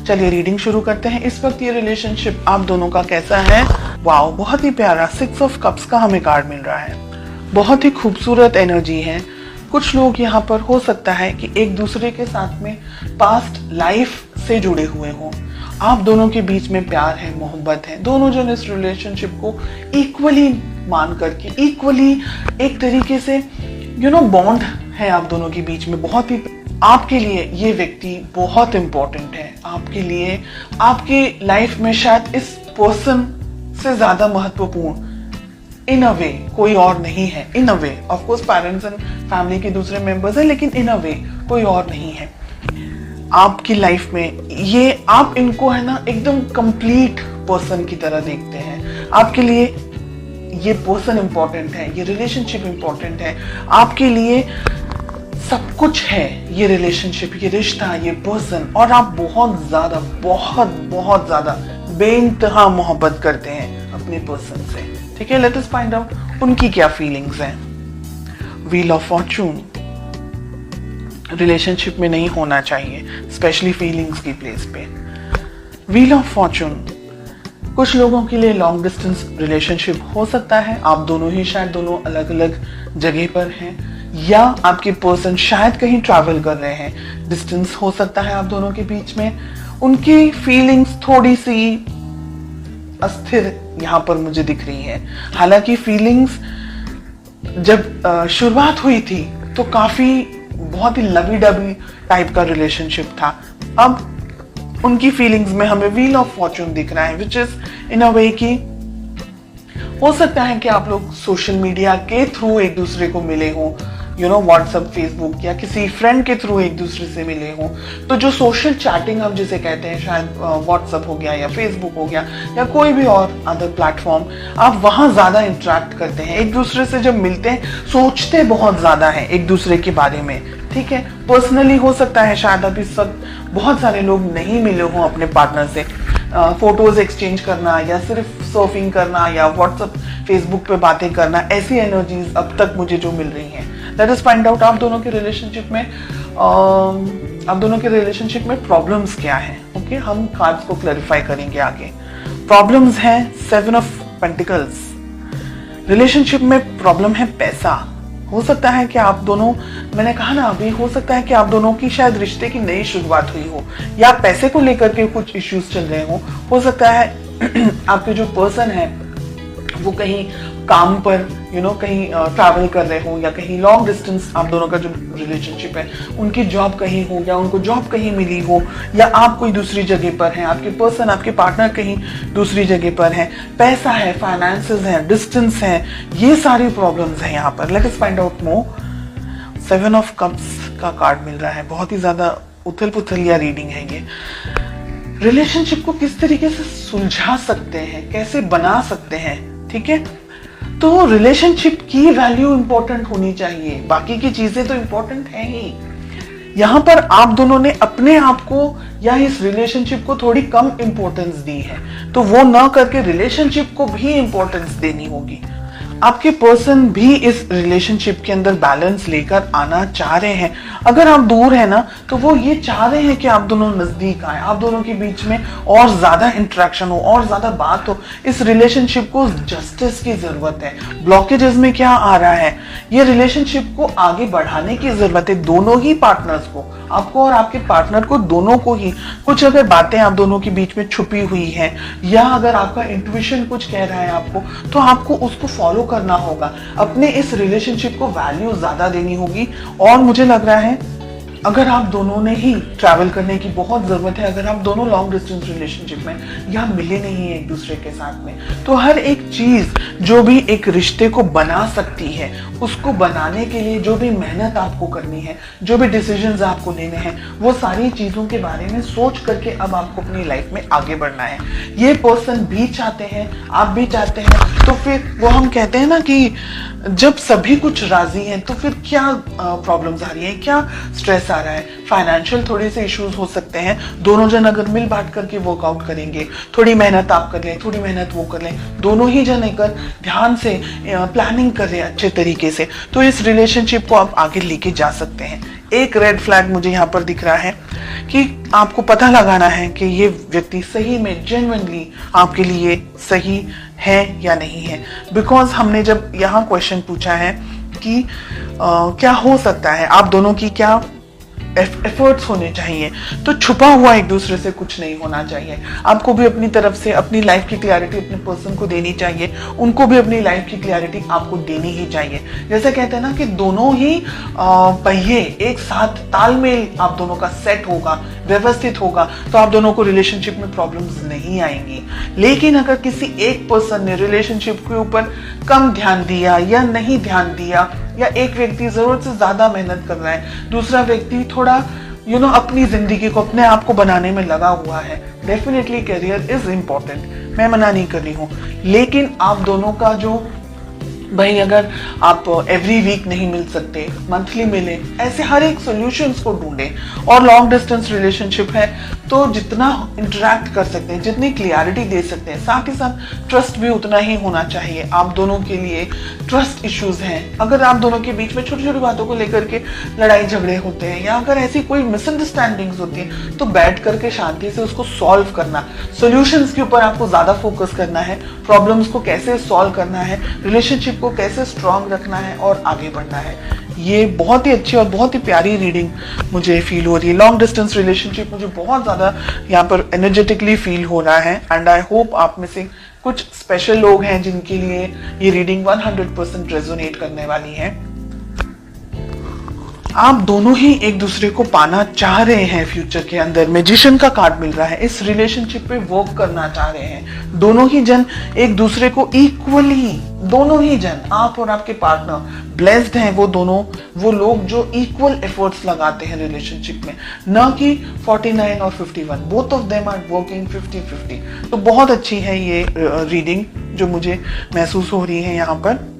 चलिए रीडिंग शुरू करते हैं। इस वक्त ये रिलेशनशिप आप दोनों का कैसा है? वाओ, बहुत ही प्यारा 6 ऑफ कप्स का हमें कार्ड मिल रहा है। बहुत ही खूबसूरत एनर्जी है। कुछ लोग यहाँ पर हो सकता है कि एक दूसरे के साथ में पास्ट लाइफ से जुड़े हुए हों। आप दोनों के बीच में प्यार है, मोहब्बत है। दोनों जन इस रिलेशनशिप को इक्वली मान करके, इक्वली एक तरीके से बॉन्ड है आप दोनों के बीच में। बहुत ही आपके लिए ये व्यक्ति बहुत इंपॉर्टेंट है। आपके लिए, आपकी लाइफ में शायद इस पर्सन से ज्यादा महत्वपूर्ण इन अ वे कोई और नहीं है। In a way of course parents and family के दूसरे मेंबर्स हैं, लेकिन इन अ वे कोई और नहीं है आपकी लाइफ में। ये आप इनको है ना एकदम कंप्लीट पर्सन की तरह देखते हैं। आपके लिए ये पर्सन इंपॉर्टेंट है, ये रिलेशनशिप इंपॉर्टेंट है। आपके लिए सब कुछ है ये रिलेशनशिप, ये रिश्ता, ये पर्सन। और आप बहुत ज्यादा, बहुत बहुत ज्यादा बेइंतहा मोहब्बत करते हैं अपने पर्सन से। ठीक है, लेट अस फाइंड आउट उनकी क्या फीलिंग्स हैं। व्हील ऑफ फॉर्चून रिलेशनशिप में नहीं होना चाहिए, स्पेशली फीलिंग्स की प्लेस पे। व्हील ऑफ फॉर्चून कुछ लोगों के लिए लॉन्ग डिस्टेंस रिलेशनशिप हो सकता है। आप दोनों ही शायद दोनों अलग अलग जगह पर हैं, या आपके पर्सन शायद कहीं ट्रैवल कर रहे हैं। डिस्टेंस हो सकता है आप दोनों के बीच में। उनकी फीलिंग्स थोड़ी सी अस्थिर यहाँ पर मुझे दिख रही है। हालांकि फीलिंग्स जब शुरुआत हुई थी तो काफी बहुत ही लवी डबी टाइप का रिलेशनशिप था। अब उनकी फीलिंग्स में हमें व्हील ऑफ फॉर्चून दिख रहा है, विच इज इन अ वे कि हो सकता है कि आप लोग सोशल मीडिया के थ्रू एक दूसरे को मिले हों, व्हाट्सएप, फेसबुक या किसी फ्रेंड के थ्रू एक दूसरे से मिले हों। तो जो सोशल चैटिंग हम जिसे कहते हैं, शायद व्हाट्सएप हो गया या फेसबुक हो गया या कोई भी और अदर प्लेटफॉर्म, आप वहां ज्यादा इंटरेक्ट करते हैं। एक दूसरे से जब मिलते हैं सोचते बहुत ज्यादा है एक दूसरे के बारे में। ठीक है, पर्सनली हो सकता है शायद अभी सब बहुत सारे लोग नहीं मिले हों अपने पार्टनर से। फोटोज एक्सचेंज करना या सिर्फ सर्फिंग करना या व्हाट्सएप, फेसबुक पे बातें करना, ऐसी एनर्जीज अब तक मुझे जो मिल रही हैं। लेट अस फाइंड आउट आप दोनों के रिलेशनशिप में प्रॉब्लम्स क्या हैं। ओके, हम कार्ड्स को क्लैरिफाई करेंगे आगे। प्रॉब्लम्स हैं 7 ऑफ पेंटिकल्स। रिलेशनशिप में प्रॉब्लम है पैसा। हो सकता है कि आप दोनों, मैंने कहा ना अभी, हो सकता है कि आप दोनों की शायद रिश्ते की नई शुरुआत हुई हो या पैसे को लेकर के कुछ इश्यूज चल रहे हो सकता है आपके जो पर्सन है वो कहीं काम पर कहीं ट्रैवल कर रहे हो, या कहीं लॉन्ग डिस्टेंस आप दोनों का जो रिलेशनशिप है, उनकी जॉब कहीं हो या उनको जॉब कहीं मिली हो, या आप कोई दूसरी जगह पर हैं, आपके पर्सन, आपके पार्टनर कहीं दूसरी जगह पर है। पैसा है, फाइनेंसेस है, डिस्टेंस है, ये सारी प्रॉब्लम्स हैं यहाँ पर। Let us find out more. 7 of cups का कार्ड मिल रहा है। बहुत ही ज्यादा उथल पुथल या रीडिंग है ये। रिलेशनशिप को किस तरीके से सुलझा सकते हैं, कैसे बना सकते हैं। ठीक है, तो रिलेशनशिप की वैल्यू इंपॉर्टेंट होनी चाहिए, बाकी की चीजें तो इंपॉर्टेंट है ही। यहां पर आप दोनों ने अपने आप को या इस रिलेशनशिप को थोड़ी कम इंपॉर्टेंस दी है, तो वो ना करके रिलेशनशिप को भी इंपॉर्टेंस देनी होगी। आपके पर्सन भी इस रिलेशनशिप के अंदर बैलेंस लेकर आना चाह रहे हैं। अगर आप दूर है ना, तो वो ये चाह रहे हैं कि आप दोनों नजदीक आए, आप दोनों के बीच में और ज्यादा इंटरेक्शन हो और ज्यादा बात हो। इस रिलेशनशिप को जस्टिस की जरूरत है। ब्लॉकेजेस में क्या आ रहा है, ये रिलेशनशिप को आगे बढ़ाने की जरूरत है। दोनों ही पार्टनर्स को, आपको और आपके पार्टनर को, दोनों को ही कुछ अगर बातें आप दोनों के बीच में छुपी हुई हैं, या अगर आपका इंट्यूशन कुछ कह रहा है आपको, तो आपको उसको फॉलो करना होगा। अपने इस रिलेशनशिप को वैल्यू ज्यादा देनी होगी। और मुझे लग रहा है अगर आप दोनों ने ही ट्रैवल करने की बहुत जरूरत है, अगर आप दोनों लॉन्ग डिस्टेंस रिलेशनशिप में या मिले नहीं है एक दूसरे के साथ में, तो हर एक चीज जो भी एक रिश्ते को बना सकती है, उसको बनाने के लिए जो भी मेहनत आपको करनी है, जो भी डिसीजंस आपको लेने हैं, वो सारी चीजों के बारे में सोच करके अब आपको अपनी लाइफ में आगे बढ़ना है। ये पर्सन भी चाहते हैं, आप भी चाहते हैं, तो फिर वो हम कहते हैं ना कि जब सभी कुछ राजी हैं तो फिर क्या प्रॉब्लम्स आ रही है, क्या स्ट्रेस आ आ रहा है। फाइनेंशियल थोड़े से इश्यूज हो सकते हैं, दोनों जन अगर मिल बांट करके वर्कआउट करेंगे, थोड़ी मेहनत आप कर लें, थोड़ी मेहनत वो कर लें, दोनों ही जन अगर ध्यान से प्लानिंग करें अच्छे तरीके से, तो इस रिलेशनशिप को आप आगे लेके जा सकते हैं। एक रेड फ्लैग मुझे यहाँ पर दिख रहा है कि आपको पता लगाना है कि ये व्यक्ति सही में जेन्युइनली आपके लिए सही है या नहीं है। बिकॉज हमने जब यहाँ क्वेश्चन पूछा है कि क्या हो सकता है, आप दोनों की क्या एफर्ट्स होने चाहिए, तो छुपा हुआ एक दूसरे से कुछ नहीं होना चाहिए। आपको भी अपनी तरफ से अपनी लाइफ की क्लैरिटी अपने पर्सन को देनी चाहिए, उनको भी अपनी लाइफ की क्लैरिटी आपको देनी ही चाहिए। जैसे कहते हैं ना कि दोनों ही पहिए एक साथ तालमेल आप दोनों का सेट होगा, व्यवस्थित होगा, तो आप दोनों को रिलेशनशिप में प्रॉब्लम्स नहीं आएंगी। लेकिन अगर किसी एक पर्सन ने रिलेशनशिप के ऊपर कम ध्यान दिया या नहीं ध्यान दिया, या एक व्यक्ति जरूरत से ज्यादा मेहनत कर रहा है, दूसरा व्यक्ति थोड़ा अपनी जिंदगी को, अपने आप को बनाने में लगा हुआ है, डेफिनेटली करियर इज इम्पोर्टेंट, मैं मना नहीं कर रही हूँ। लेकिन आप दोनों का जो भाई, अगर आप एवरी वीक नहीं मिल सकते, मंथली मिले, ऐसे हर एक सॉल्यूशंस को ढूंढें। और लॉन्ग डिस्टेंस रिलेशनशिप है तो जितना इंटरेक्ट कर सकते हैं, जितनी क्लियरिटी दे सकते हैं, साथ ही साथ ट्रस्ट भी उतना ही होना चाहिए। आप दोनों के लिए ट्रस्ट इश्यूज हैं, अगर आप दोनों के बीच में छोटी छोटी बातों को लेकर के लड़ाई झगड़े होते हैं, या अगर ऐसी कोई मिसअंडरस्टैंडिंग्स होती हैं, तो बैठ करके शांति से उसको सॉल्व करना। सॉल्यूशंस के ऊपर आपको ज्यादा फोकस करना है, प्रॉब्लम्स को कैसे सॉल्व करना है, रिलेशनशिप को कैसे स्ट्रांग रखना है और आगे बढ़ना है। ये बहुत ही अच्छी और बहुत ही प्यारी रीडिंग मुझे फील हो रही है। लॉन्ग डिस्टेंस रिलेशनशिप मुझे बहुत ज्यादा यहाँ पर एनर्जेटिकली फील हो रहा है, एंड आई होप आप में से कुछ स्पेशल लोग हैं जिनके लिए ये रीडिंग 100% रेजोनेट करने वाली है। आप दोनों ही एक दूसरे को पाना चाह रहे हैं फ्यूचर के अंदर, मैजिशियन का कार्ड मिल रहा है, इस रिलेशनशिप पे वर्क करना चाह रहे हैं। दोनों ही जन एक दूसरे को इक्वली, दोनों ही जन, आप और आपके पार्टनर ब्लेस्ड हैं, वो दोनों वो लोग जो इक्वल एफर्ट्स लगाते हैं रिलेशनशिप में, न कि 49 और 51, both of them are working 50-50। तो बहुत अच्छी है ये रीडिंग जो मुझे महसूस हो रही है यहाँ पर।